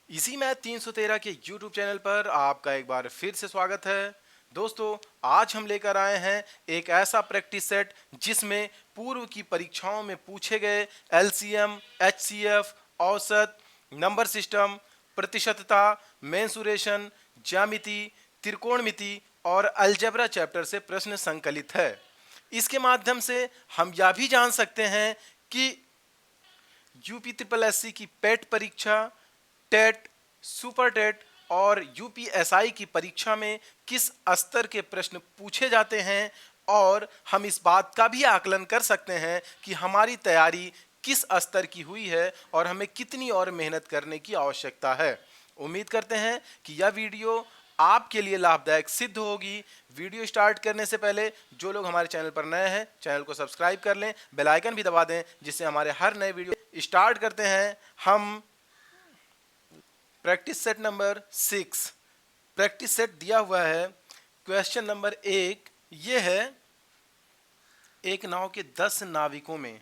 इसी मैथ 313 के YouTube channel पर आपका एक बार फिर से स्वागत है। दोस्तों, आज हम लेकर आए हैं एक ऐसा प्रैक्टिस सेट जिसमें पूर्व की परीक्षाओं में पूछे गए LCM, HCF, औसत, नंबर सिस्टम, प्रतिशतता, मेंसुरेशन, ज्यामिति, त्रिकोणमिति और अलजेब्रा चैप्टर से प्रश्न संकलित है। इसके माध्यम से हम यह भी जान सकते हैं कि यूपी ट्रिपल एससी की पेट परीक्षा, टेट, सुपर टेट और यूपीएसआई की परीक्षा में किस स्तर के प्रश्न पूछे जाते हैं और हम इस बात का भी आकलन कर सकते हैं कि हमारी तैयारी किस स्तर की हुई है और हमें कितनी और मेहनत करने की आवश्यकता है। उम्मीद करते हैं कि यह वीडियो आपके लिए लाभदायक सिद्ध होगी। वीडियो स्टार्ट करने से पहले जो लोग हमारे चैनल पर नए हैं, चैनल को सब्सक्राइब कर लें, बेल आइकन भी दबा दें, जिससे हमारे हर नए वीडियो स्टार्ट करते हैं हम practice set number 6। Practice set दिया हुआ है। क्वेश्चन नंबर 1 ये है, एक नाव के 10 नाविकों में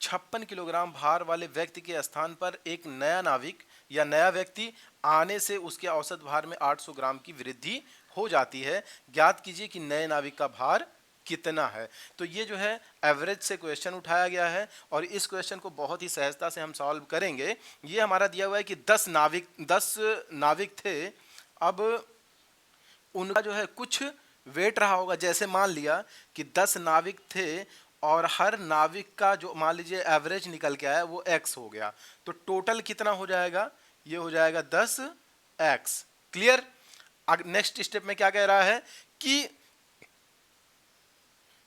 56 किलोग्राम भार वाले व्यक्ति के स्थान पर एक नया नाविक या नया व्यक्ति आने से उसके औसत भार में 800 ग्राम की वृद्धि हो जाती है। ज्ञात कीजिए कि नए नाविक का भार कितना है। तो ये जो है एवरेज से क्वेश्चन उठाया गया है और इस क्वेश्चन को बहुत ही सहजता से हम सॉल्व करेंगे। ये हमारा दिया हुआ है कि 10 नाविक थे। अब उनका जो है कुछ वेट रहा होगा। जैसे मान लिया कि 10 नाविक थे और हर नाविक का जो मान लीजिए एवरेज निकल के आया वो x हो गया, तो टोटल कितना हो जाएगा? ये हो जाएगा 10x। क्लियर? नेक्स्ट स्टेप में क्या कह रहा है कि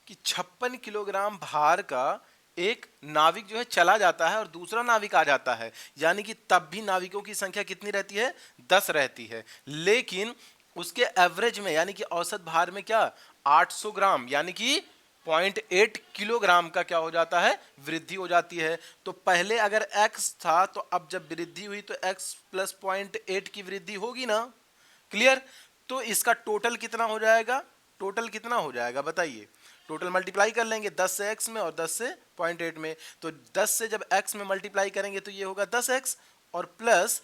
56 किलोग्राम भार का एक नाविक जो है चला जाता है और दूसरा नाविक आ जाता है, यानी कि तब भी नाविकों की संख्या कितनी रहती है? 10 रहती है। लेकिन उसके एवरेज में यानी कि औसत भार में क्या 800 ग्राम यानी कि 0.8 किलोग्राम का क्या हो जाता है? वृद्धि हो जाती है। तो पहले अगर x था तो अब जब वृद्धि हुई तो x प्लस 0.8 की वृद्धि होगी ना। क्लियर? तो इसका टोटल कितना हो जाएगा? टोटल कितना हो जाएगा बताइए? टोटल मल्टीप्लाई कर लेंगे 10 से x में और 10 से 0.8 में, तो 10 से जब x में मल्टीप्लाई करेंगे तो ये होगा 10x और प्लस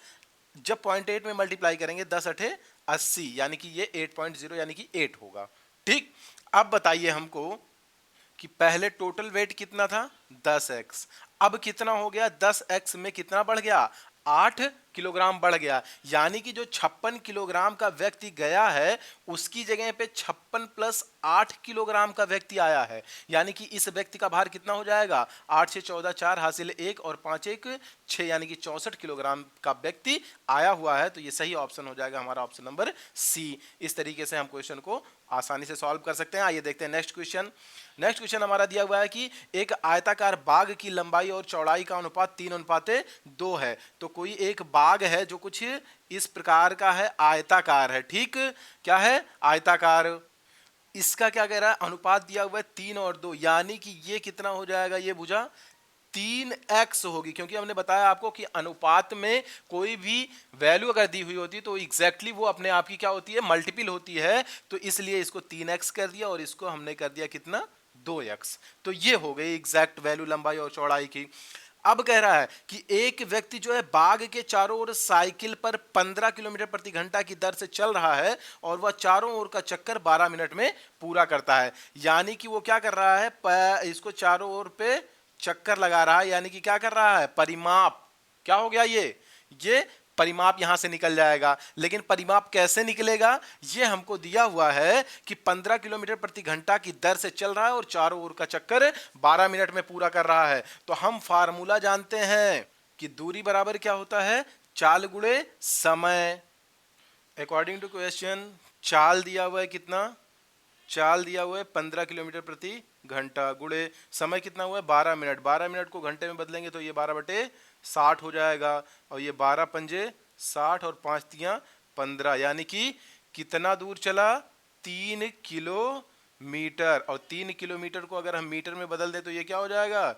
जब 0.8 में मल्टीप्लाई करेंगे 10 अठे 80 यानी कि ये 8.0 यानी कि 8 होगा। ठीक, अब बताइए हमको कि पहले टोटल वेट कितना था? 10x। अब कितना हो गया? 10x में कितना बढ़ गया? 8 किलोग्राम बढ़ गया, यानी कि जो 56 किलोग्राम का व्यक्ति गया है उसकी जगह पे 56 प्लस 8 किलोग्राम का व्यक्ति आया है, यानी कि इस व्यक्ति का भार कितना हो जाएगा? 8 से 14 4 हासिल 1 और 5 1 6 यानी कि 64 किलोग्राम का व्यक्ति आया हुआ है। तो ये सही ऑप्शन हो जाएगा हमारा ऑप्शन नंबर सी। इस तरीके से हम क्वेश्चन को आसानी से सॉल्व कर सकते हैं। आइए देखते हैं नेक्स्ट क्वेश्चन। नेक्स्ट क्वेश्चन हमारा दिया हुआ है कि एक आयताकार बाग की लंबाई और चौड़ाई का अनुपात 3:2 है। तो कोई एक बाग है जो कुछ इस प्रकार का है, आयताकार है। ठीक, क्या है? आयताकार। इसका क्या कह रहा है? अनुपात दिया हुआ है 3:2, यानी कि ये कितना हो जाएगा? ये भुजा 3x होगी, क्योंकि हमने बताया आपको कि अनुपात में कोई भी वैल्यू अगर दी हुई होती है तो एग्जैक्टली वो अपने आप की क्या होती है? मल्टीपल होती है। तो इसलिए इसको 3x कर दिया और इसको हमने कर दिया कितना? 2x। तो ये हो गई एग्जैक्ट वैल्यू लंबाई और चौड़ाई की। अब कह रहा है कि एक व्यक्ति जो है बाग के चारों ओर साइकिल पर 15 किलोमीटर प्रति घंटा की दर से चल रहा है और वह चारों ओर का चक्कर 12 मिनट में पूरा करता है। यानी कि वो क्या कर रहा है? इसको चारों ओर पे चक्कर लगा रहा है, यानी कि क्या कर रहा है? परिमाप। क्या हो गया? ये परिमाप यहां से निकल जाएगा। लेकिन परिमाप कैसे निकलेगा? ये हमको दिया हुआ है कि 15 किलोमीटर प्रति घंटा की दर से चल रहा है और चारों ओर का चक्कर 12 मिनट में पूरा कर रहा है। तो हम फार्मूला जानते हैं कि दूरी बराबर क्या होता है? चाल गुणे समय। अकॉर्डिंग टू क्वेश्चन चाल दिया हुआ है कितना? चाल दिया हुआ है 15 किलोमीटर प्रति घंटा गुणे समय कितना हुआ है? 12 मिनट। 12 मिनट को घंटे में बदलेंगे तो ये 12/60 हो जाएगा और ये 12 पंजे 60 और 5 तियां 15, यानी कि कितना दूर चला? 3 किलोमीटर। और 3 किलोमीटर को अगर हम मीटर में बदल दें तो ये क्या हो जाएगा?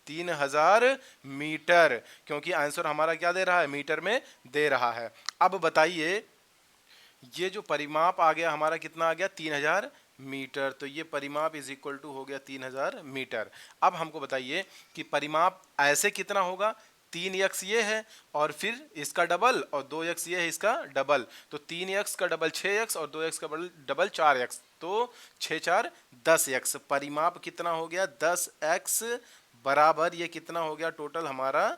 3000 मीटर, क्योंकि आंसर हमारा क्या दे रहा है? मीटर में दे रहा है। अब बताइए ये जो परिमाप आ गया हमारा कितना आ गया? 3000 मीटर। तो ये परिमाप इज इक्वल टू हो गया 3000 मीटर। अब हमको बताइए कि परिमाप ऐसे कितना होगा? 3x ये है और फिर इसका डबल और 2x ये है इसका डबल, तो 3x का डबल 6x और 2x का डबल 4x, तो 6 4 10x। परिमाप कितना हो गया 10x बराबर ये कितना हो गया टोटल हमारा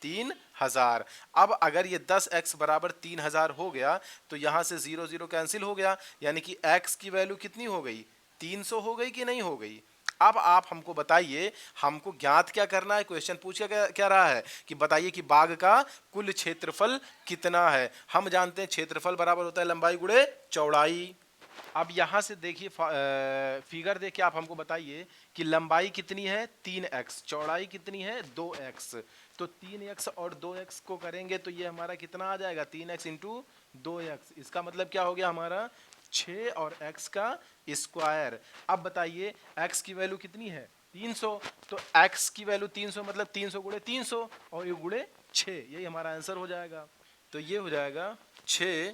3000। अब अगर ये 10x बराबर 3000 हो गया तो यहां से 0 0 कैंसिल हो गया, यानी कि x की वैल्यू कितनी हो गई 300 हो गई कि नहीं हो गई। अब आप हमको बताइए, हमको ज्ञात क्या करना है, क्वेश्चन पूछ क्या रहा है कि बताइए कि बाग का कुल क्षेत्रफल कितना है। हम जानते हैं क्षेत्रफल बराबर होता है लंबाई गुणे चौड़ाई। अब यहां से देखिए फिगर देख के आप हमको बताइए कि लंबाई कितनी है 3x, चौड़ाई कितनी है 2x, तो 3x और 2x को करेंगे तो ये हमारा कितना आ जाएगा 3x इंटू 2x। इसका मतलब क्या हो गया हमारा 6 और x का स्क्वायर। अब बताइए x की वैल्यू कितनी है 300, तो x की वैल्यू 300 मतलब 300 गुणे 300 और ये गुणे 6, यही हमारा आंसर हो जाएगा। तो ये हो जाएगा 6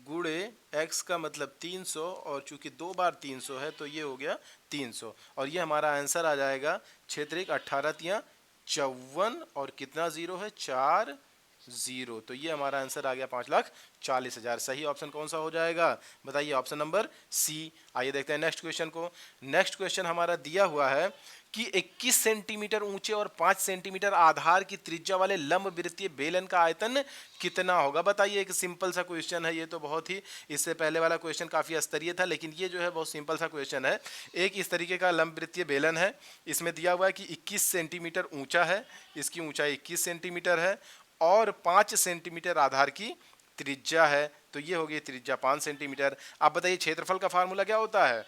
गुणे x का मतलब 300 और चूंकि 2 बार 300 है तो ये हो गया 300 और ये हमारा आंसर आ जाएगा क्षेत्र 18 तिया 54 और कितना जीरो है 4 0, तो ये हमारा आंसर आ गया 5,40,000। सही ऑप्शन कौन सा हो जाएगा बताइए, ऑप्शन नंबर सी। आइए देखते हैं नेक्स्ट क्वेश्चन को। नेक्स्ट क्वेश्चन हमारा दिया हुआ है कि 21 सेंटीमीटर ऊंचे और 5 सेंटीमीटर आधार की त्रिज्या वाले लंब वृत्तीय बेलन का आयतन कितना होगा। बताइए, एक सिंपल सा क्वेश्चन है ये तो, बहुत ही, इससे पहले वाला क्वेश्चन काफी स्तरीय था लेकिन ये जो है बहुत सिंपल सा क्वेश्चन है। एक इस तरीके का लंब वृत्तीय बेलन है, इसमें दिया हुआ है कि 21 सेंटीमीटर ऊंचा है, इसकी ऊंचाई 21 सेंटीमीटर है और 5 सेंटीमीटर आधार की त्रिज्या है, तो ये होगी त्रिज्या 5 सेंटीमीटर। आप बताइए क्षेत्रफल का फार्मूला क्या होता है।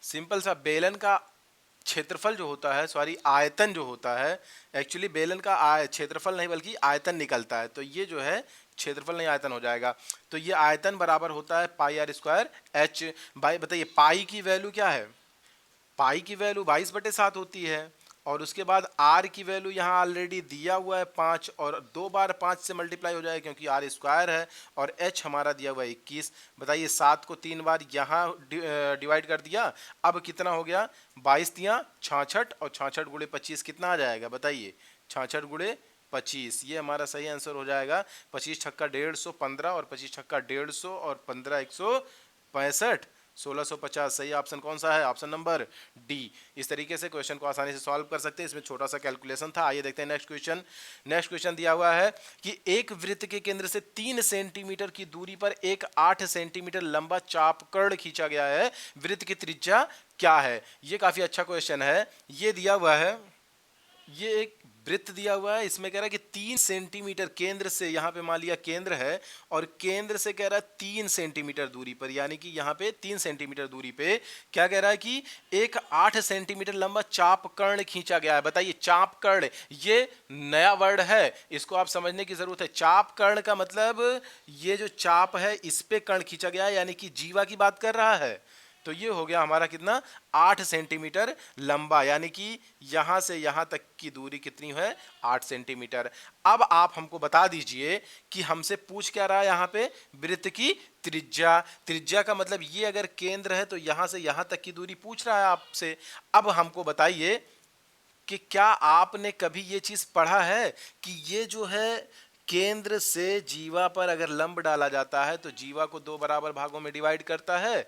सिंपल सा, बेलन का क्षेत्रफल जो होता है, सॉरी आयतन जो होता है, एक्चुअली बेलन का क्षेत्रफल नहीं बल्कि आयतन निकलता है, तो ये जो है क्षेत्रफल नहीं आयतन हो जाएगा। तो ये आयतन बराबर होता है pi r square H by, बताइए पाई की वैल्यू क्या है, पाई की वैल्यू 22/7 होती है और उसके बाद आर की वैल्यू यहाँ ऑलरेडी दिया हुआ है 5 और 2 बार 5 से मल्टीप्लाई हो जाएगा क्योंकि आर स्क्वायर है और एच हमारा दिया हुआ है 21। बताइए 7 को 3 बार यहाँ डिवाइड कर दिया, अब कितना हो गया 22 तिया 66 और 66 गुणे 25 कितना आ जाएगा बताइए 66 गुणे 25, ये हमारा सही आंसर हो जाएगा। 25 छक्का 150, 15 और 25 छक्का 150 और 15 165, 1650। सही ऑप्शन कौन सा है, ऑप्शन नंबर डी। इस तरीके से क्वेश्चन को आसानी से सॉल्व कर सकते हैं, इसमें छोटा सा कैलकुलेशन था। आइए देखते हैं नेक्स्ट क्वेश्चन। नेक्स्ट क्वेश्चन दिया हुआ है कि एक वृत्त के केंद्र से 3 सेंटीमीटर की दूरी पर एक 8 सेंटीमीटर लंबा चापकर्ण खींचा गया है, वृत्त की त्रिज्या क्या है। ये काफी अच्छा क्वेश्चन है। ये दिया हुआ है, ये एक वृत्त दिया हुआ है, इसमें कह रहा है कि 3 सेंटीमीटर केंद्र से, यहाँ पे मान लिया केंद्र है और केंद्र से कह रहा है 3 सेंटीमीटर दूरी पर, यानी कि यहाँ पे 3 सेंटीमीटर दूरी पे क्या कह रहा है कि एक 8 सेंटीमीटर लंबा चापकर्ण खींचा गया है। बताइए चापकर्ण, ये नया वर्ड है, इसको आप समझने की जरूरत है। चापकर्ण का मतलब ये जो चाप है इस पे कर्ण खींचा गया है, यानी कि जीवा की बात कर रहा है। तो ये हो गया हमारा कितना 8 सेंटीमीटर लंबा, यानी कि यहां से यहां तक की दूरी कितनी है 8 सेंटीमीटर। अब आप हमको बता दीजिए कि हमसे पूछ क्या रहा है यहाँ पे, वृत्त की त्रिज्या। त्रिज्या का मतलब ये अगर केंद्र है तो यहां से यहां तक की दूरी पूछ रहा है आपसे। अब हमको बताइए कि क्या आपने कभी ये चीज पढ़ा है कि ये जो है केंद्र से जीवा पर अगर लंब डाला जाता है तो जीवा को 2 बराबर भागों में डिवाइड करता है।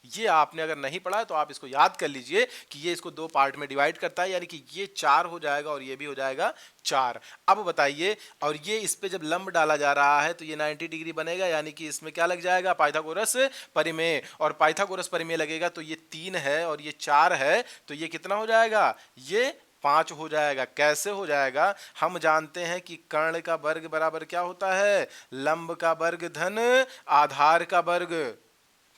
ये आपने अगर नहीं पढ़ा है तो आप इसको याद कर लीजिए कि ये इसको 2 पार्ट में डिवाइड करता है, यानी कि ये 4 हो जाएगा और ये भी हो जाएगा 4। अब बताइए, और ये इस पे जब लंब डाला जा रहा है तो ये 90 डिग्री बनेगा, यानी कि इसमें क्या लग जाएगा पाइथागोरस परिमेय, और पाइथागोरस परिमेय लगेगा तो ये 3 है और ये 4 है, तो ये कितना हो जाएगा, ये 5 हो जाएगा। कैसे हो जाएगा, हम जानते हैं कि कर्ण का वर्ग बराबर क्या होता है, लंब का वर्ग धन आधार का वर्ग।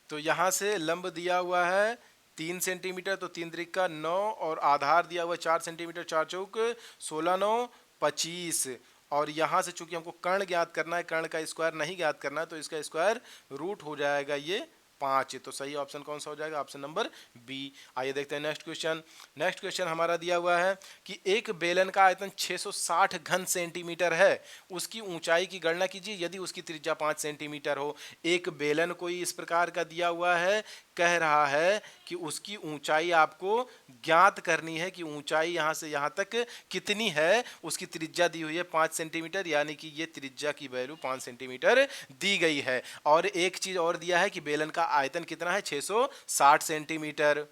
तो यहां से लंब दिया हुआ है 3 सेंटीमीटर, तो 3 त्रिका 9 और आधार दिया हुआ 4 सेंटीमीटर, 4 चौक 16 9 25। और यहां से चूंकि हमको कर्ण ज्ञात करना है, कर्ण का स्क्वायर नहीं ज्ञात करना है, तो इसका स्क्वायर रूट हो जाएगा ये 5। तो सही ऑप्शन कौन सा हो जाएगा, ऑप्शन नंबर बी। आइए देखते हैं नेक्स्ट क्वेश्चन। नेक्स्ट क्वेश्चन हमारा दिया हुआ है कि एक बेलन का आयतन 660 घन सेंटीमीटर है, उसकी ऊंचाई की गणना कीजिए यदि उसकी त्रिज्या 5 सेंटीमीटर हो। एक बेलन कोई इस प्रकार का दिया हुआ है कह रहा है कि उसकी ऊंचाई आपको ज्ञात करनी है कि ऊंचाई यहां से यहां तक कितनी है। उसकी त्रिज्या दी हुई है 5 सेंटीमीटर, यानी कि ये त्रिज्या की वैल्यू 5 सेंटीमीटर दी गई है। और एक चीज और दिया है कि बेलन का आयतन कितना है, 660 सेंटीमीटर।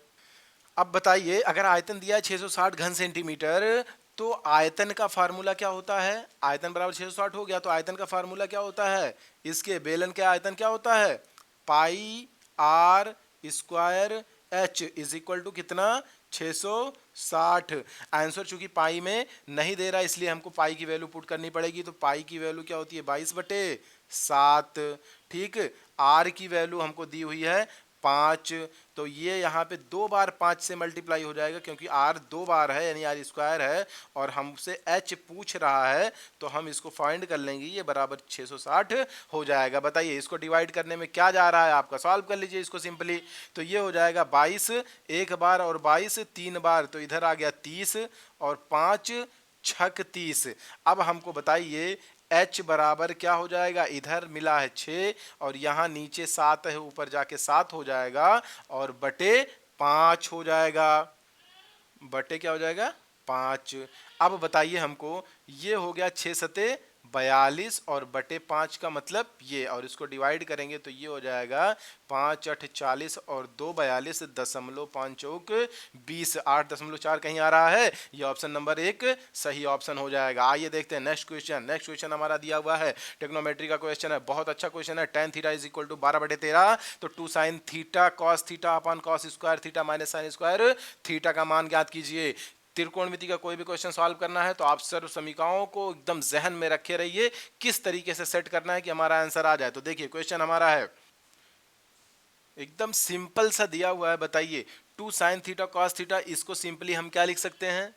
अब बताइए, अगर आयतन दिया है 660 घन सेंटीमीटर, तो आयतन का फार्मूला क्या होता है? आयतन बराबर 660 हो गया, तो आयतन का फार्मूला क्या होता है? इसके बेलन के आयतन क्या होता है? Pi r square h is equal to कितना? 660। आंसर चूंकि पाई में नहीं दे रहा, इसलिए हमको पाई की वैल्यू पुट करनी पड़ेगी। तो पाई की वैल्यू क्या होती है? 22/7। ठीक। आर की वैल्यू हमको दी हुई है 5, तो ये यहाँ पे 2 बार 5 से मल्टीप्लाई हो जाएगा, क्योंकि आर 2 बार है यानी आर स्क्वायर है, और हमसे एच पूछ रहा है, तो हम इसको फाइंड कर लेंगे। ये बराबर 660 हो जाएगा। बताइए, इसको डिवाइड करने में क्या जा रहा है आपका? सॉल्व कर लीजिए इसको सिंपली। तो ये हो जाएगा 22 एक बार और 22 3 बार, तो इधर आ गया 30 और 5 छक 30। अब हमको बताइए h बराबर क्या हो जाएगा? इधर मिला है 6 और यहाँ नीचे 7 है, ऊपर जाके 7 हो जाएगा और बटे 5 हो जाएगा। बटे क्या हो जाएगा? 5। अब बताइए हमको, ये हो गया 6 सते 42 और बटे 5 का मतलब ये, और इसको डिवाइड करेंगे तो ये हो जाएगा 5 8 40 और 2 42 दशमलव 5 चौक 20, 8.4 कहीं आ रहा है। ये ऑप्शन नंबर 1 सही ऑप्शन हो जाएगा। आइए देखते हैं नेक्स्ट क्वेश्चन। नेक्स्ट क्वेश्चन हमारा दिया हुआ है, टेक्नोमेट्री का क्वेश्चन है, बहुत अच्छा क्वेश्चन है। tan theta is equal to 12/13, तो 2 sin theta cos theta upon cos square theta minus sine square theta का मान ज्ञात कीजिए। त्रिकोणमिति का कोई भी क्वेश्चन सॉल्व करना है तो आप सर्व समीकरणों को एकदम जहन में रखे रहिए, किस तरीके से सेट करना है कि हमारा आंसर आ जाए। तो देखिए क्वेश्चन हमारा है, एकदम सिंपल सा दिया हुआ है। बताइए 2 sin थीटा cos थीटा, इसको सिंपली हम क्या लिख सकते हैं?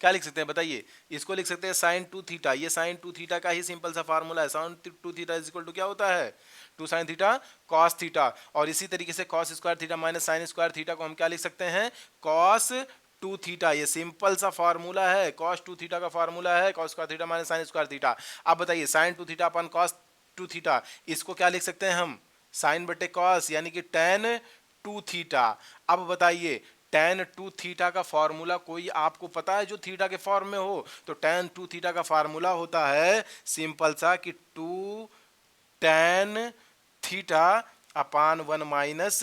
क्या लिख सकते हैं बताइए? इसको लिख सकते हैं sin 2 थीटा। ये sin 2 थीटा का ही सिंपल सा फार्मूला है। sin 2 theta is equal to क्या होता है? 2 sin थीटा cos थीटा। और इसी तरीके से cos square theta minus sine square theta को हम क्या लिख सकते हैं? cos 2 theta. ये सिंपल सा फार्मूला है, cos 2 थीटा का फार्मूला है cos square theta minus sine square theta. अब बताइए sin 2 theta upon cos 2 theta, इसको क्या लिख सकते हैं हम? साइन बटे कॉस, यानी कि tan 2 थीटा। अब बताइए tan 2 थीटा का फॉर्मूला कोई आपको पता है जो थीटा के फॉर्म में हो? तो tan 2 थीटा का फॉर्मूला होता है सिंपल सा कि 2 tan theta upon 1 minus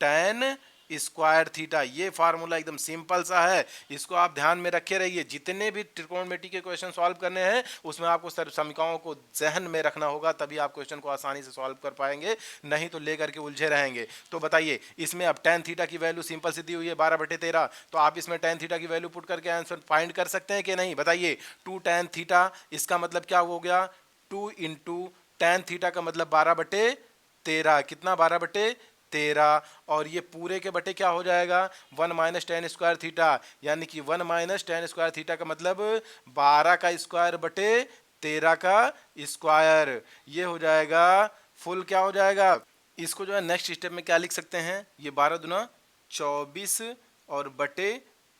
tan square theta. ये फार्मूला एकदम सिंपल सा है, इसको आप ध्यान में रखे रहिए। जितने भी त्रिकोणमिति के क्वेश्चन सॉल्व करने हैं उसमें आपको सर्व समीकरणों को जहन में रखना होगा, तभी आप क्वेश्चन को आसानी से सॉल्व कर पाएंगे, नहीं तो लेकर के उलझे रहेंगे। तो बताइए, इसमें अब tan थीटा की वैल्यू सिंपल सी दी हुई है 12/13, तो आप इसमें tan थीटा की वैल्यू पुट करके आंसर फाइंड कर सकते हैं कि नहीं? बताइए 2 tan थीटा, इसका मतलब क्या हो गया? 2 इंटू tan थीटा का मतलब 12/13, कितना? 12/13। और ये पूरे के बटे क्या हो जाएगा? 1 माइनस tan स्क्वायर थीटा, यानी कि 1 माइनस tan स्क्वायर थीटा का मतलब 12 का स्क्वायर बटे 13 का स्क्वायर। ये हो जाएगा फुल क्या हो जाएगा? इसको जो है नेक्स्ट स्टेप में क्या लिख सकते हैं? ये 12 दूना 24 और बटे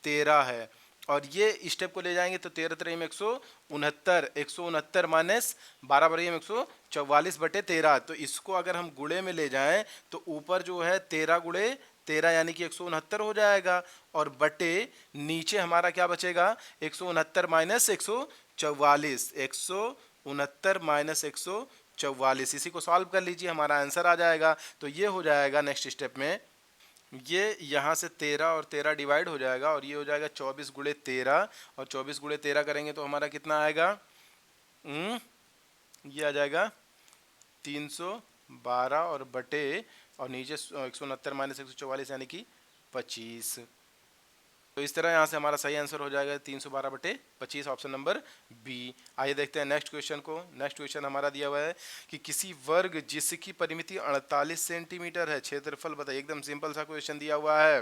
13 है, और ये स्टेप को ले जाएंगे तो 13 3 में 169, 169 माइनस 12 बटे 144/13। तो इसको अगर हम गुणे में ले जाएं तो ऊपर जो है 13 गुणे 13 यानी कि 169 हो जाएगा, और बटे नीचे हमारा क्या बचेगा? 169 माइनस 144, 169 माइनस 144। इसी को सॉल्व कर लीजिए, हमारा आंसर आ जाएगा। तो ये हो जाएगा नेक्स्ट स्टेप में, ये यहाँ से 13 और 13 डिवाइड हो जाएगा, और ये हो जाएगा 24 गुणे 13, और 24 गुणे 13 करेंगे तो हमारा कितना आएगा? ये आ जाएगा 312 और बटे, और नीचे 169 माइनस 144 यानी कि 25। तो इस तरह यहाँ से हमारा सही आंसर हो जाएगा 312/25, ऑप्शन नंबर बी। आइए देखते हैं नेक्स्ट क्वेश्चन को। नेक्स्ट क्वेश्चन हमारा दिया हुआ है कि किसी वर्ग जिसकी परिमिति 48 सेंटीमीटर है, क्षेत्रफल बताइए। एकदम सिंपल सा क्वेश्चन दिया हुआ है।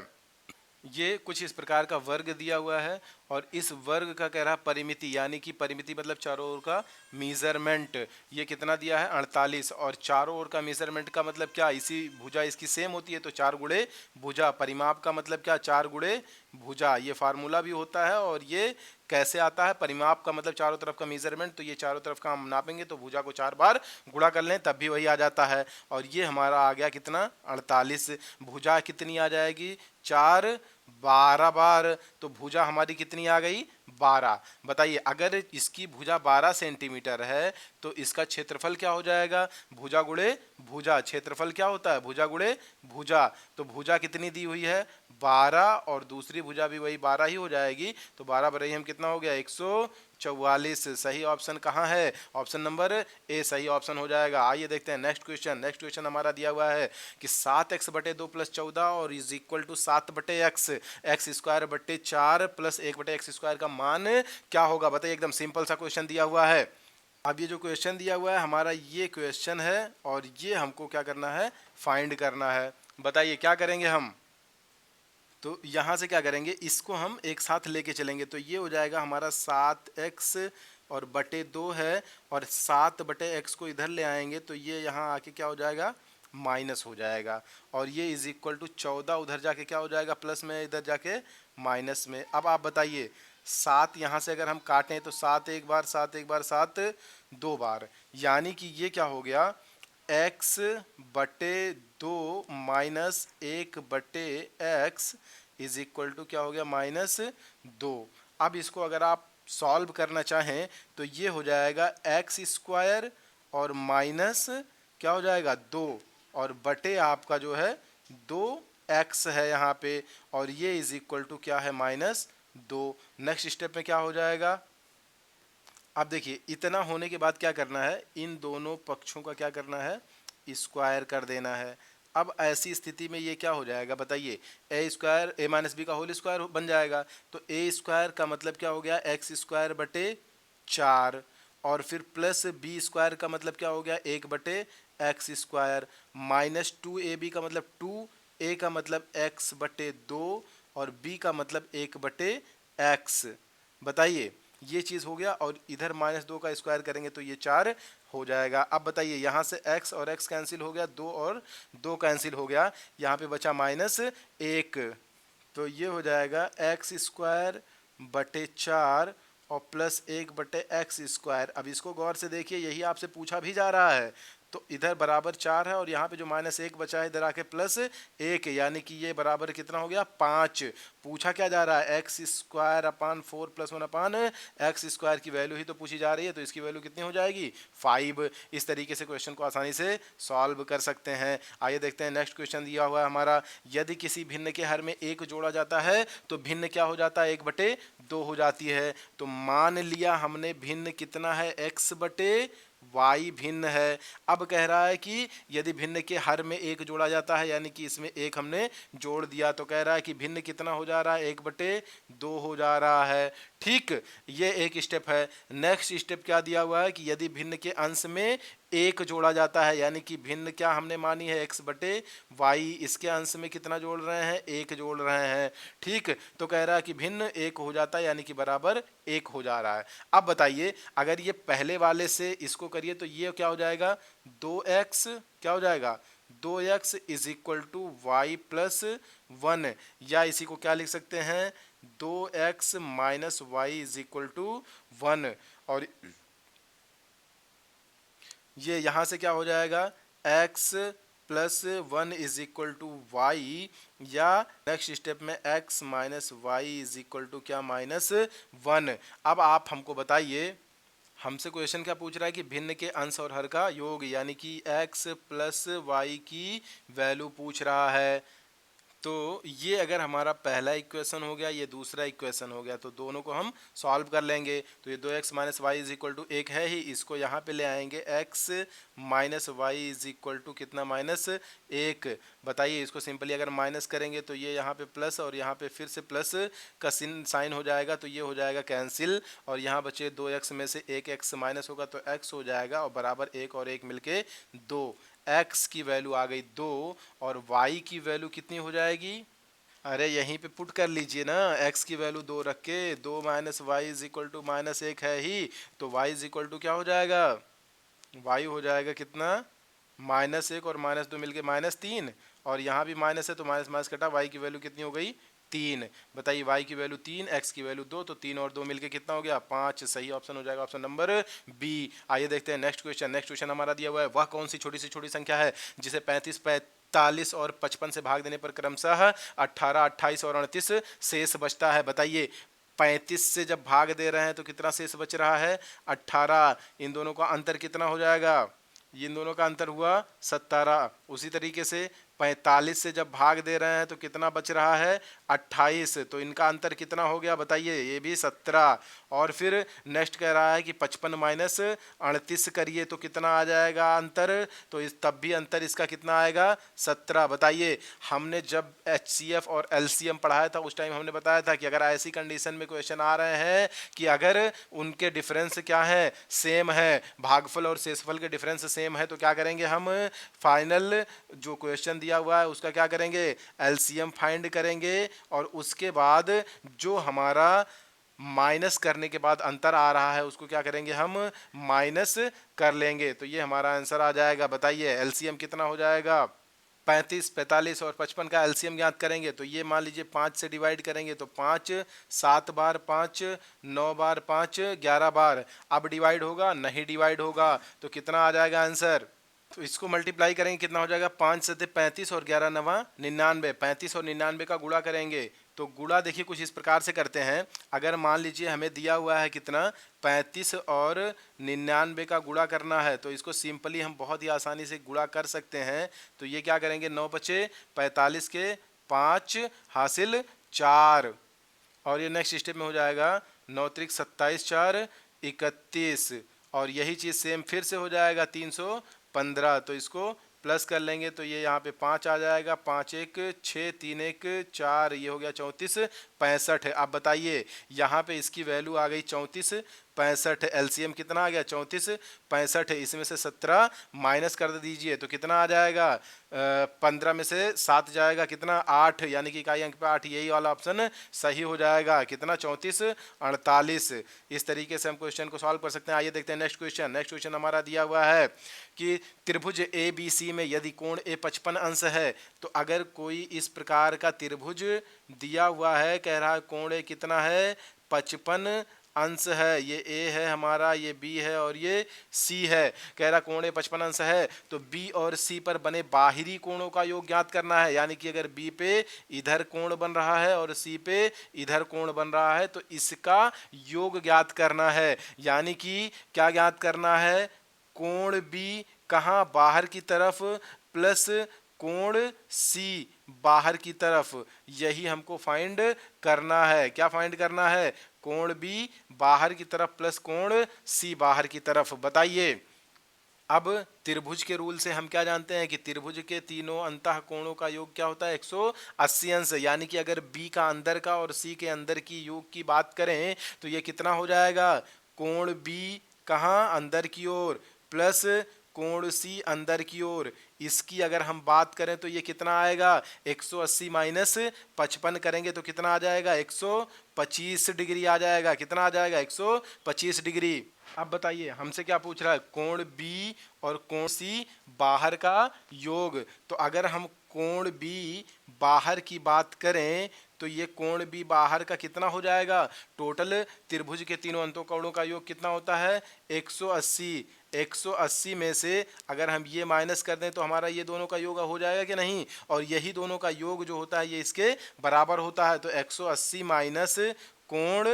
ये कुछ इस प्रकार का वर्ग दिया हुआ है और इस वर्ग का कह रहा परिमिति, यानी कि परिमिति मतलब चारों ओर का मेजरमेंट, ये कितना दिया है 48। और चारों ओर का मेजरमेंट का मतलब क्या, इसी भुजा इसकी सेम होती है तो 4 गुणे भुजा, परिमाप का मतलब क्या 4 गुणे भुजा, ये फार्मूला भी होता है। और ये कैसे आता है, परिमाप का मतलब चारों तरफ का मेजरमेंट, तो ये चारों तरफ का हम नापेंगे तो भुजा को 4 बार गुणा कर लें तब भी वही आ जाता है। और ये हमारा आ गया कितना 48। भुजा कितनी आ जाएगी 4 12 बार, तो भुजा हमारी कितनी आ गई 12। बताइए अगर इसकी भुजा 12 सेंटीमीटर है तो इसका क्षेत्रफल क्या हो जाएगा, भुजा गुणे भुजा, क्षेत्रफल क्या होता है भुजा गुणे भुजा। तो भुजा कितनी दी हुई है 12 और दूसरी भुजा भी वही 12 ही हो जाएगी, तो 12 बराबर हम कितना हो गया 144। सही ऑप्शन कहाँ है, ऑप्शन नंबर ए सही ऑप्शन हो जाएगा। आइए देखते हैं नेक्स्ट क्वेश्चन। नेक्स्ट क्वेश्चन हमारा दिया हुआ है कि 7x बटे 2 प्लस 14 और इज इक्वल टू 7 बटे एक्स, एक्स स्क्वायर बटे 4 प्लस 1 बटे एक्स स्क्वायर का मान क्या होगा। बताइए एकदम सिंपल सा क्वेश्चन दिया हुआ है। अब ये जो क्वेश्चन दिया हुआ है हमारा ये क्वेश्चन है और ये हमको क्या करना है फाइंड करना है। बताइए क्या करेंगे हम, तो यहाँ से क्या करेंगे इसको हम एक साथ लेके चलेंगे, तो ये हो जाएगा हमारा 7x और बटे 2 है और 7 बटे एक्स को इधर ले आएंगे तो ये यहाँ आके क्या हो जाएगा माइनस हो जाएगा। और ये इज इक्वल टू 14 उधर जाके क्या हो जाएगा प्लस में, इधर जाके माइनस में। अब आप बताइए 7 यहाँ से अगर हम काटें तो 7 एक बार, 7 एक बार, 7 2 बार, यानी कि ये क्या हो गया x बटे 2 माइनस 1 बटे एक्स इज इक्वल टू क्या हो गया -2। अब इसको अगर आप सॉल्व करना चाहें तो ये हो जाएगा एक्स स्क्वायर और माइनस क्या हो जाएगा 2 और बटे आपका जो है 2x है यहाँ पे, और ये इज इक्वल टू क्या है -2। नेक्स्ट स्टेप में क्या हो जाएगा, अब देखिए इतना होने के बाद क्या करना है, इन दोनों पक्षों का क्या करना है स्क्वायर कर देना है। अब ऐसी स्थिति में ये क्या हो जाएगा बताइए, ए स्क्वायर ए माइनस बी का होल स्क्वायर बन जाएगा, तो ए स्क्वायर का मतलब क्या हो गया एक्स स्क्वायर बटे 4 और फिर प्लस बी स्क्वायर का मतलब क्या हो गया 1 बटे एक्स स्क्वायर माइनस 2ab का मतलब 2a का मतलब x बटे 2 और b का मतलब 1 बटे x। बताइए ये चीज़ हो गया और इधर -2 का स्क्वायर करेंगे तो ये 4 हो जाएगा। अब बताइए यहाँ से x और x कैंसिल हो गया, 2 और 2 कैंसिल हो गया, यहाँ पे बचा -1, तो ये हो जाएगा एक्स स्क्वायर बटे 4 और प्लस 1 बटे एक्स स्क्वायर। अब इसको गौर से देखिए, यही आपसे पूछा भी जा रहा है, तो इधर बराबर 4 है और यहाँ पे जो -1 बचा है इधर आके +1, यानी कि ये बराबर कितना हो गया 5। पूछा क्या जा रहा है एक्स स्क्वायर अपान 4 + 1 अपान एक्स स्क्वायर की वैल्यू ही तो पूछी जा रही है, तो इसकी वैल्यू कितनी हो जाएगी 5। इस तरीके से क्वेश्चन को आसानी से सॉल्व कर सकते हैं। आइए देखते हैं नेक्स्ट क्वेश्चन दिया हुआ है हमारा, यदि किसी भिन्न के हर में 1 जोड़ा जाता है तो भिन्न क्या हो जाता है 1/2 हो जाती है। तो मान लिया हमने भिन्न कितना है x बटे y भिन्न है। अब कह रहा है कि यदि भिन्न के हर में 1 जोड़ा जाता है, यानी कि इसमें 1 हमने जोड़ दिया, तो कह रहा है कि भिन्न कितना हो जा रहा है 1/2 हो जा रहा है। ठीक, ये एक स्टेप है। नेक्स्ट स्टेप क्या दिया हुआ है कि यदि भिन्न के अंश में 1 जोड़ा जाता है, यानी कि भिन्न क्या हमने मानी है x बटे वाई, इसके अंश में कितना जोड़ रहे हैं 1 जोड़ रहे हैं। ठीक, तो कह रहा है कि भिन्न 1 हो जाता है, यानी कि बराबर 1 हो जा रहा है। अब बताइए अगर ये पहले वाले से इसको करिए तो ये क्या हो जाएगा 2x, क्या हो जाएगा 2x is equal to y plus 1, या इसी को क्या लिख सकते हैं 2x minus y is equal to 1, और ये यहाँ से क्या हो जाएगा x plus 1 is equal to y, या नेक्स्ट स्टेप में x minus y is equal to क्या -1। अब आप हमको बताइए, हमसे क्वेश्चन क्या पूछ रहा है कि भिन्न के अंश और हर का योग, यानी कि x प्लस वाई की वैल्यू पूछ रहा है। तो ये अगर हमारा पहला इक्वेशन हो गया, ये दूसरा इक्वेशन हो गया, तो दोनों को हम सॉल्व कर लेंगे। तो ये 2x minus y is equal to 1 है ही, इसको यहाँ पे ले आएंगे x minus y is equal to कितना -1। बताइए इसको सिंपली अगर माइनस करेंगे तो ये यहाँ पे प्लस और यहाँ पे फिर से प्लस का साइन हो जाएगा, तो ये हो जाएगा कैंसिल, और यहाँ बचे 2x में से 1 x माइनस होगा तो x हो जाएगा, और बराबर 1 और 1 मिलके 2। x की वैल्यू आ गई 2 और y की वैल्यू कितनी हो जाएगी अरे यहीं पे पुट कर लीजिए ना, x की वैल्यू 2 रख के, 2 minus y is equal to -1 है ही, तो y इज इक्वल टू क्या हो जाएगा, y हो जाएगा कितना, -1 और -2 मिलके -3, और यहाँ भी माइनस है तो माइनस माइनस कटा, y की वैल्यू कितनी हो गई, 3। बताइए y की वैल्यू 3, x की वैल्यू 2, तो 3 और 2 मिलके कितना हो गया, 5। सही ऑप्शन हो जाएगा ऑप्शन नंबर बी। आइए देखते हैं नेक्स्ट क्वेश्चन। नेक्स्ट क्वेश्चन हमारा दिया हुआ है, वह कौन सी छोटी से छोटी संख्या है जिसे 35, 45 और 55 से भाग देने पर क्रमशः 18, 28 और 38 शेष बचता है। बताइए 35 से जब भाग दे रहे हैं तो कितना शेष बच रहा है, 18। इन दोनों का अंतर कितना हो जाएगा, इन दोनों का अंतर हुआ 17। उसी तरीके से 45 से जब भाग दे रहे हैं तो कितना बच रहा है, 28, तो इनका अंतर कितना हो गया बताइए, ये भी 17। और फिर नेक्स्ट कह रहा है कि 55 माइनस 38 करिए तो कितना आ जाएगा अंतर, तो इस तब भी अंतर इसका कितना आएगा, 17। बताइए हमने जब HCF और LCM पढ़ाया था उस टाइम हमने बताया था कि अगर ऐसी कंडीशन में क्वेश्चन आ रहे हैं कि अगर उनके डिफरेंस क्या है, सेम है, भागफल और शेषफल के डिफरेंस सेम है, तो क्या करेंगे हम, फाइनल जो क्वेश्चन दिया हुआ है उसका क्या करेंगे, LCM फाइंड करेंगे, और उसके बाद जो हमारा माइनस करने के बाद अंतर आ रहा है उसको क्या करेंगे, हम माइनस कर लेंगे, तो ये हमारा आंसर आ जाएगा। बताइए LCM कितना हो जाएगा, 35, 45 और 55 का LCM ज्ञात करेंगे तो ये मान लीजिए 5 से डिवाइड करेंगे तो 5, 7 बार 5, 9 बार 5, 11 बार। अब डिवाइड होगा, नहीं डिवाइड होगा, तो कितना आ जाएगा आंसर, तो इसको मल्टीप्लाई करेंगे कितना हो जाएगा, 5 सत्ते 35 और 11 नवा 99। 35 और 99 का गुणा करेंगे तो गुणा देखिए कुछ इस प्रकार से करते हैं, अगर मान लीजिए हमें दिया हुआ है कितना, 35 और 99 का गुणा करना है, तो इसको सिंपली हम बहुत ही आसानी से गुणा कर सकते हैं। तो ये क्या करेंगे, 9 बचे 45 के 5 हासिल 4, और ये नेक्स्ट स्टेप में हो जाएगा 9 त्रिक 27, 4 31, और यही चीज़ सेम फिर से हो जाएगा 315, तो इसको प्लस कर लेंगे तो ये यहाँ पे 5 आ जाएगा, 5 1 6, 3 1 4, ये हो गया 34 65। अब बताइए यहाँ पे इसकी वैल्यू आ गई 34 65, LCM कितना आ गया 34 65, इसमें से 17 माइनस कर दीजिए तो कितना आ जाएगा, 15 में से 7 जाएगा कितना, 8, यानी कि इकाई अंक पे 8, यही वाला ऑप्शन सही हो जाएगा, कितना 34 48। इस तरीके से हम क्वेश्चन को सॉल्व कर सकते हैं। आइए देखते हैं नेक्स्ट क्वेश्चन। नेक्स्ट क्वेश्चन हमारा दिया हुआ है कि त्रिभुज ABC में यदि कोण A 55 अंश है, तो अगर कोई इस प्रकार का त्रिभुज दिया हुआ है, कह रहा है कोण A कितना है, 55 अंश है, ये A है हमारा, ये B है और ये C है, कह रहा कोण A 55 अंश है, तो B और C पर बने बाहरी कोणों का योग ज्ञात करना है। यानी कि अगर B पे इधर कोण बन रहा है और C पे इधर कोण बन रहा है तो इसका योग ज्ञात करना है। यानी कि क्या ज्ञात करना है, कोण B कहाँ, बाहर की तरफ, प्लस कोण C बाहर की तरफ, यही हमको फाइंड करना है। क्या फाइंड करना है, कोण B बाहर की तरफ प्लस कोण C बाहर की तरफ। बताइए अब त्रिभुज के रूल से हम क्या जानते हैं कि त्रिभुज के तीनों अंतः कोणों का योग क्या होता है, 180 अंश। यानी कि अगर B का अंदर का और C के अंदर की योग की बात करें तो ये कितना हो जाएगा, कोण B कहाँ, अंदर की ओर, प्लस कोण C अंदर की ओर। इसकी अगर हम बात करें तो ये कितना आएगा, 180 माइनस 55 करेंगे तो कितना आ जाएगा, 125 डिग्री आ जाएगा। कितना आ जाएगा, 125 डिग्री। अब बताइए हमसे क्या पूछ रहा है, कोण B और कोण C बाहर का योग। तो अगर हम कोण B बाहर की बात करें तो ये कोण B बाहर का कितना हो जाएगा, टोटल त्रिभुज के तीनों अंतों कोणों का योग कितना होता है, 180। 180 में से अगर हम ये माइनस कर दें तो हमारा ये दोनों का योग हो जाएगा कि नहीं, और यही दोनों का योग जो होता है ये इसके बराबर होता है। तो 180 माइनस कोण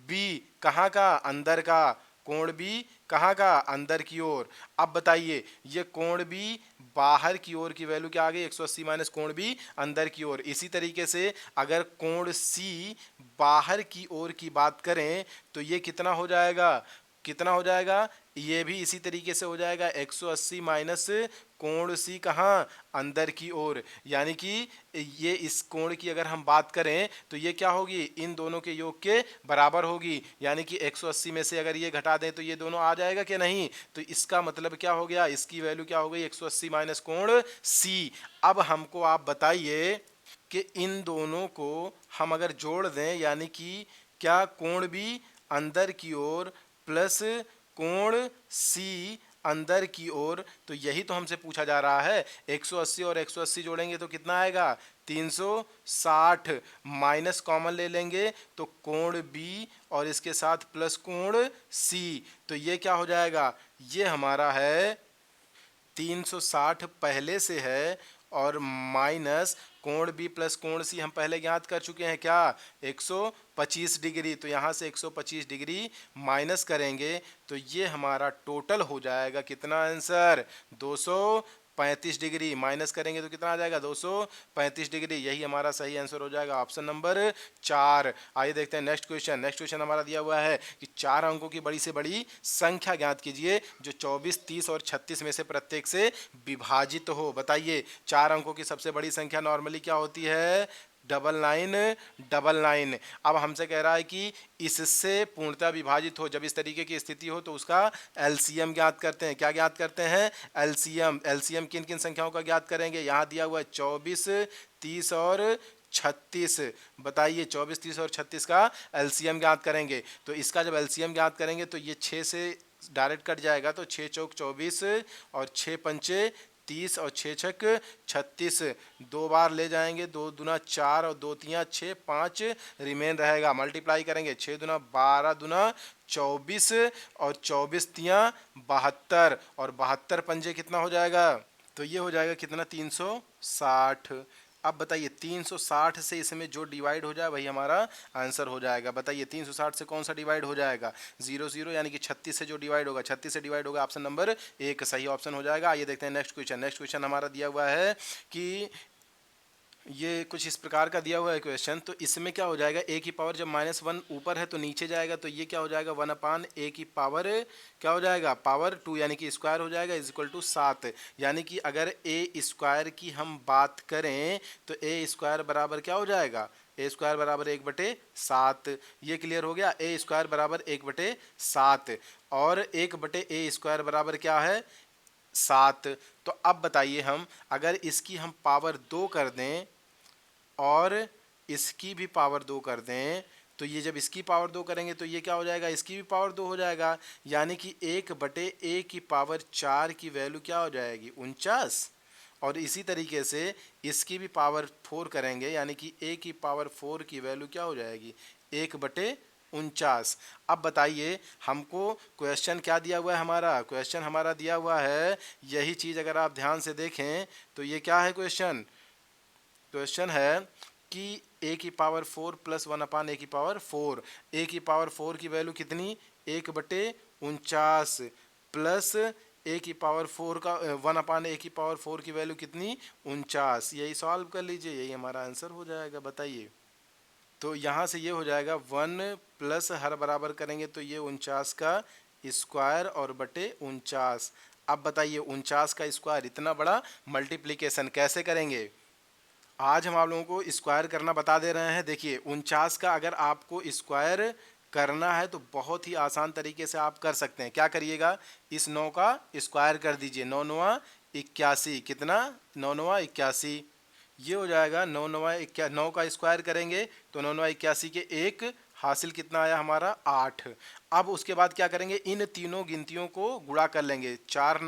B कहाँ का, अंदर का, कोण B कहाँ का, अंदर की ओर। अब बताइए ये कोण B बाहर की ओर की वैल्यू क्या आ गई, 180 माइनस कोण B अंदर की ओर। इसी तरीके से अगर कोण C बाहर की ओर की बात करें तो ये कितना हो जाएगा, कितना हो जाएगा, ये भी इसी तरीके से हो जाएगा, 180 माइनस कोण C कहाँ, अंदर की ओर। यानी कि ये इस कोण की अगर हम बात करें तो ये क्या होगी, इन दोनों के योग के बराबर होगी। यानी कि 180 में से अगर ये घटा दें तो ये दोनों आ जाएगा कि नहीं, तो इसका मतलब क्या हो गया, इसकी वैल्यू क्या हो गई, 180 माइनस कोण C। अब हमको आप बताइए कि इन दोनों को हम अगर जोड़ दें, यानी कि क्या कोण बी अंदर की ओर प्लस कोण सी अंदर की ओर, तो यही तो हमसे पूछा जा रहा है। 180 और 180 जोड़ेंगे तो कितना आएगा 360, माइनस कॉमन ले लेंगे तो कोण बी और इसके साथ प्लस कोण सी, तो ये क्या हो जाएगा, ये हमारा है 360 पहले से है, और माइनस कोण बी प्लस कोण सी हम पहले ज्ञात कर चुके हैं क्या 125 डिग्री, तो यहाँ से 125 डिग्री माइनस करेंगे तो ये हमारा टोटल हो जाएगा कितना आंसर 235 डिग्री, माइनस करेंगे तो कितना आ जाएगा 235 डिग्री, यही हमारा सही आंसर हो जाएगा ऑप्शन नंबर 4। आइए देखते हैं नेक्स्ट क्वेश्चन। नेक्स्ट क्वेश्चन हमारा दिया हुआ है कि 4 अंकों की बड़ी से बड़ी संख्या ज्ञात कीजिए जो 24, 30 और 36 में से प्रत्येक से विभाजित हो। बताइए 4 अंकों की सबसे बड़ी संख्या नॉर्मली क्या होती है 9999। अब हमसे कह रहा है कि इससे पूर्णतः विभाजित हो, जब इस तरीके की स्थिति हो तो उसका एलसीएम ज्ञात करते हैं। क्या ज्ञात करते हैं एलसीएम। एलसीएम किन किन संख्याओं का ज्ञात करेंगे, यहाँ दिया हुआ है 24, 30 और 36। बताइए 24, 30 और 36 का एलसीएम ज्ञात करेंगे, तो इसका जब एलसीएम ज्ञात करेंगे तो ये 6 से डायरेक्ट कट जाएगा, तो 6 चौक 24 और 6 पंचे 30 और 6 छक 36, दो बार ले जाएंगे, 2 दूना 4 और 2 तियाँ 6, 5 रिमेन रहेगा, मल्टीप्लाई करेंगे 6 दूना 12 दूना 24 और 24 तियाँ 72 और 72 पंजे कितना हो जाएगा, तो ये हो जाएगा कितना 360। अब बताइए 360 से इसमें जो डिवाइड हो जाए वही हमारा आंसर हो जाएगा। बताइए 360 से कौन सा डिवाइड हो जाएगा 0 0, यानी कि 36 से जो डिवाइड होगा 36 से डिवाइड होगा ऑप्शन नंबर 1 सही ऑप्शन हो जाएगा। आइए देखते हैं नेक्स्ट क्वेश्चन। नेक्स्ट क्वेश्चन हमारा दिया हुआ है कि ये कुछ इस प्रकार का दिया हुआ है क्वेश्चन, तो इसमें क्या हो जाएगा ए की पावर जब -1 ऊपर है तो नीचे जाएगा, तो ये क्या हो जाएगा 1/a की पावर क्या हो जाएगा पावर 2, यानी कि स्क्वायर हो जाएगा इज इक्वल टू 7। यानी कि अगर ए स्क्वायर की हम बात करें तो ए स्क्वायर बराबर क्या हो जाएगा ए स्क्वायर बराबर 1/7। ये क्लियर हो गया, ए स्क्वायर बराबर 1/7 और 1/a स्क्वायर बराबर क्या है 7। तो अब बताइए हम अगर इसकी हम पावर 2 कर दें और इसकी भी पावर 2 कर दें, तो ये जब इसकी पावर 2 करेंगे तो ये क्या हो जाएगा इसकी भी पावर 2 हो जाएगा, यानी कि 1/a की पावर 4 की वैल्यू क्या हो जाएगी 49। और इसी तरीके से इसकी भी पावर 4 करेंगे, यानी कि a की पावर 4 की वैल्यू क्या हो जाएगी 1/49। अब बताइए हमको क्वेश्चन क्या दिया हुआ है, हमारा क्वेश्चन हमारा दिया हुआ है यही चीज़ अगर आप ध्यान से देखें तो ये क्या है क्वेश्चन, क्वेश्चन है कि a की पावर 4 प्लस 1/a की पावर 4, a की पावर 4 की वैल्यू कितनी 1/49 प्लस a की पावर 4 का 1/a की पावर 4 की वैल्यू कितनी 49, यही सॉल्व कर लीजिए, यही हमारा आंसर हो जाएगा। बताइए तो यहाँ से ये हो जाएगा 1 प्लस हर बराबर करेंगे तो ये 49 का स्क्वायर और बटे 49। अब बताइए 49 का स्क्वायर, इतना बड़ा मल्टीप्लिकेशन कैसे करेंगे, आज हम आप लोगों को स्क्वायर करना बता दे रहे हैं। देखिए 49 का अगर आपको स्क्वायर करना है तो बहुत ही आसान तरीके से आप कर सकते हैं। क्या करिएगा इस 9 का स्क्वायर कर दीजिए, 9 9 81, कितना 9 9 81, ये हो जाएगा 9 9 9 का स्क्वायर करेंगे तो 9 9 81 के एक हासिल कितना आया हमारा 8। अब उसके बाद क्या करेंगे इन तीनों गिनतियों को गुणा कर लेंगे, 4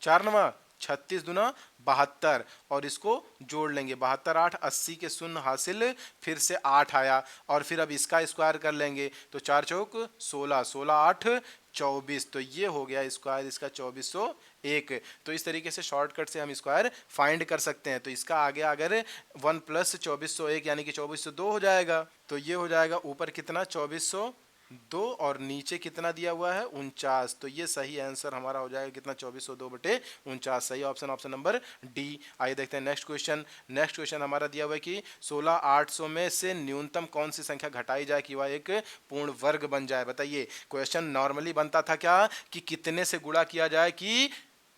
9 36 दूना 72 और इसको जोड़ लेंगे 72 8 80 के शून्य हासिल, फिर से 8 आया और फिर अब इसका स्क्वायर कर लेंगे तो 4 चौक 16, 16 8 24, तो ये हो गया स्क्वायर इसका 2401। तो इस तरीके से शॉर्टकट से हम स्क्वायर फाइंड कर सकते हैं। तो इसका आगे अगर 1 प्लस 2401 यानी कि 2402 हो जाएगा, तो ये हो जाएगा ऊपर कितना 2402 और नीचे कितना दिया हुआ है 49, तो ये सही आंसर हमारा हो जाएगा कितना 2402/49, सही ऑप्शन ऑप्शन नंबर डी। आइए देखते हैं नेक्स्ट क्वेश्चन। नेक्स्ट क्वेश्चन हमारा दिया हुआ है कि 16800 में से न्यूनतम कौन सी संख्या घटाई जाए कि वह एक पूर्ण वर्ग बन जाए। बताइए क्वेश्चन नॉर्मली बनता था क्या कि कितने से गुणा किया जाए कि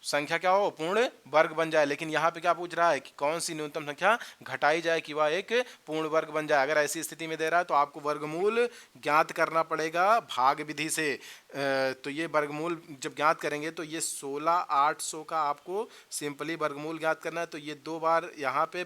संख्या क्या हो, पूर्ण वर्ग बन जाए। लेकिन यहाँ पे क्या पूछ रहा है कि कौन सी न्यूनतम संख्या घटाई जाए कि वह एक पूर्ण वर्ग बन जाए। अगर ऐसी स्थिति में दे रहा है तो आपको वर्गमूल ज्ञात करना पड़ेगा भाग विधि से। तो ये वर्गमूल जब ज्ञात करेंगे तो ये 16,800 का आपको सिंपली वर्गमूल ज्ञात करना है। तो ये 2 बार यहाँ पे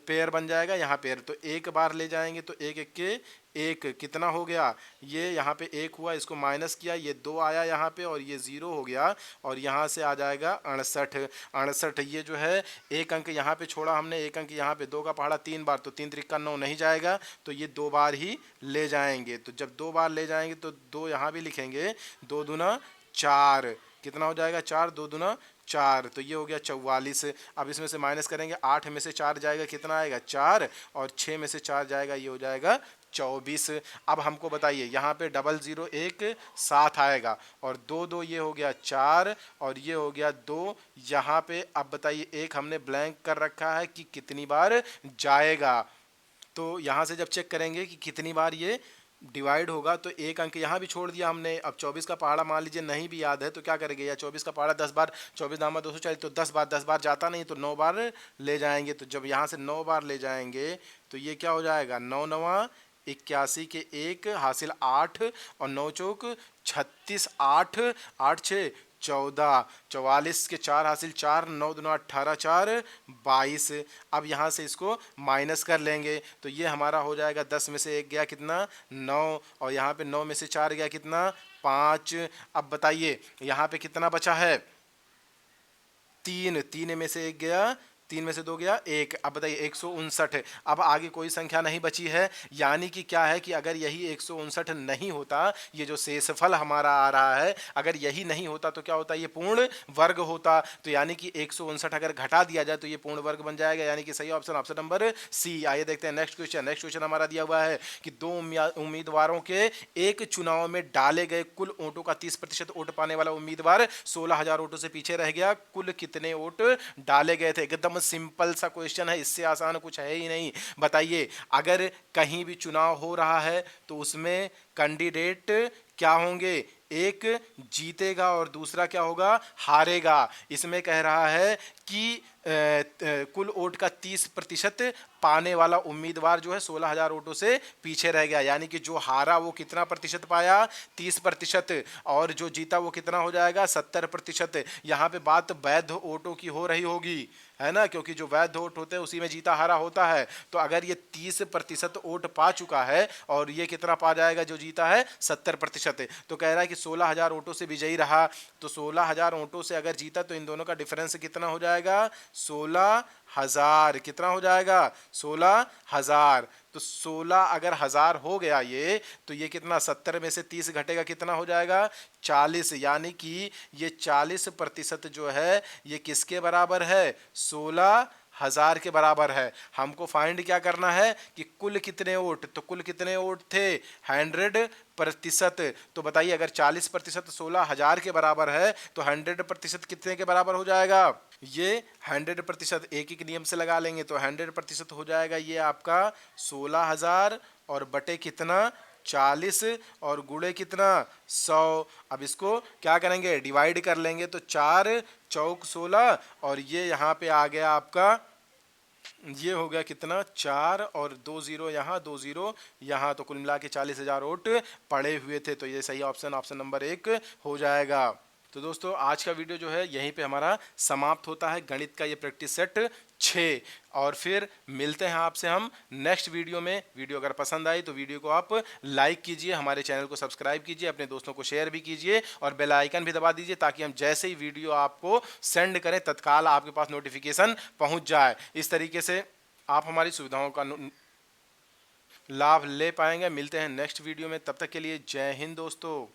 पेयर बन जाएगा, यहाँ पेयर, तो एक बार ले जाएंगे तो एक एक के एक कितना हो गया, ये यहाँ पे एक हुआ, इसको माइनस किया, ये 2 आया यहाँ पे और ये 0 हो गया और यहाँ से आ जाएगा 68। ये जो है एक अंक यहाँ पे छोड़ा हमने, एक अंक यहाँ पे, 2 का पहाड़ा 3 बार, तो 3 त्रिक का 9 नहीं जाएगा, तो ये 2 बार ही ले जाएंगे। तो जब 2 बार ले जाएंगे तो 2 यहाँ भी लिखेंगे, 2 दूना 4, कितना हो जाएगा 4, 2 दूना 4, तो ये हो गया 44। अब इसमें से माइनस करेंगे, 8 में से 4 जाएगा, कितना आएगा 4, और 6 में से 4 जाएगा, ये हो जाएगा 24। अब हमको बताइए यहाँ पे 00 एक साथ आएगा और 2 2 ये हो गया 4 और ये हो गया 2 यहाँ पे। अब बताइए एक हमने ब्लैंक कर रखा है कि कितनी बार जाएगा, तो यहाँ से जब चेक करेंगे कि कितनी बार ये डिवाइड होगा तो एक अंक यहाँ भी छोड़ दिया हमने। अब 24 का पहाड़ा मान लीजिए नहीं भी याद है तो क्या करेंगे, या 24 का पहाड़ा 10 बार, 24 दामा 240, तो 10 बार जाता नहीं तो 9 बार ले जाएंगे। तो जब यहाँ से 9 बार ले जाएंगे तो ये क्या हो जाएगा, 9 9 81 के 1 हासिल 8 और 9 चौक 36, 8 8 6 14, 44 के 4 हासिल 4, 9 दूना 18, 4 22। अब यहाँ से इसको माइनस कर लेंगे तो ये हमारा हो जाएगा 10 में से 1 गया कितना 9 और यहाँ पे 9 में से 4 गया कितना 5। अब बताइए यहाँ पे कितना बचा है 3, 3 में से 1 गया, 3 में से 2 गया 1। अब बताइए 159। अब आगे कोई संख्या नहीं बची है, यानी कि क्या है कि अगर यही 159 नहीं होता, ये जो शेषफल हमारा आ रहा है अगर यही नहीं होता तो क्या होता, ये पूर्ण वर्ग होता। तो यानी कि 159 अगर घटा दिया जाए तो ये पूर्ण वर्ग बन जाएगा, यानी कि सही ऑप्शन ऑप्शन नंबर सी। आइए देखते हैं नेक्स्ट क्वेश्चन। नेक्स्ट क्वेश्चन हमारा दिया हुआ है कि 2 उम्मीदवारों के एक चुनाव में डाले गए कुल वोटों का 30% वोट पाने वाला उम्मीदवार 16,000 वोटों से पीछे रह गया, कुल कितने वोट डाले गए थे। एकदम सिंपल सा क्वेश्चन है, इससे आसान कुछ है ही नहीं। बताइए अगर कहीं भी चुनाव हो रहा है तो उसमें कैंडिडेट क्या होंगे, एक जीतेगा और दूसरा क्या होगा, हारेगा। इसमें कह रहा है कि कुल वोट का 30% पाने वाला उम्मीदवार जो है 16,000 वोटों से पीछे रह गया, यानी कि जो हारा वो कितना प्रतिशत पाया 30% और जो जीता वो कितना हो जाएगा 70%। यहाँ पे बात वैध वोटों की हो रही होगी, है ना, क्योंकि जो वैध वोट होते हैं उसी में जीता हारा होता है। तो अगर ये 30% वोट पा चुका है और ये कितना पा जाएगा जो जीता है 70%, तो कह रहा है कि 16,000 वोटों से विजयी रहा। तो 16,000 वोटों से अगर जीता तो इन दोनों का डिफरेंस कितना हो जाएगा 16,000, कितना हो जाएगा 16,000। तो 16 अगर 1000 हो गया ये, तो ये कितना 70 में से 30 घटेगा, कितना हो जाएगा 40, यानी कि ये 40% जो है ये किसके बराबर है 16,000 के बराबर है। हमको फाइंड क्या करना है कि कुल कितने वोट, तो कुल कितने वोट थे 100%। तो बताइए अगर 40% 16,000 के बराबर है तो 100% कितने के बराबर हो जाएगा, ये 100% एक एक नियम से लगा लेंगे तो 100% हो जाएगा ये आपका 16,000 और बटे कितना 40 और गुणे कितना 100। अब इसको क्या करेंगे डिवाइड कर लेंगे तो 4 चौक 16 और ये यहाँ पे आ गया आपका, ये हो गया कितना 4 और 2 0 यहाँ 2 0 यहाँ, तो कुल मिला के 40,000 वोट पड़े हुए थे। तो ये सही ऑप्शन ऑप्शन नंबर 1 हो जाएगा। तो दोस्तों आज का वीडियो जो है यहीं पे हमारा समाप्त होता है, गणित का ये प्रैक्टिस सेट 6। और फिर मिलते हैं आपसे हम नेक्स्ट वीडियो में। वीडियो अगर पसंद आई तो वीडियो को आप लाइक कीजिए, हमारे चैनल को सब्सक्राइब कीजिए, अपने दोस्तों को शेयर भी कीजिए और बेल आइकन भी दबा दीजिए ताकि हम जैसे ही वीडियो आपको सेंड करें तत्काल आपके पास नोटिफिकेशन पहुंच जाए। इस तरीके से आप हमारी सुविधाओं का लाभ ले पाएंगे। मिलते हैं नेक्स्ट वीडियो में, तब तक के लिए जय हिंद दोस्तों।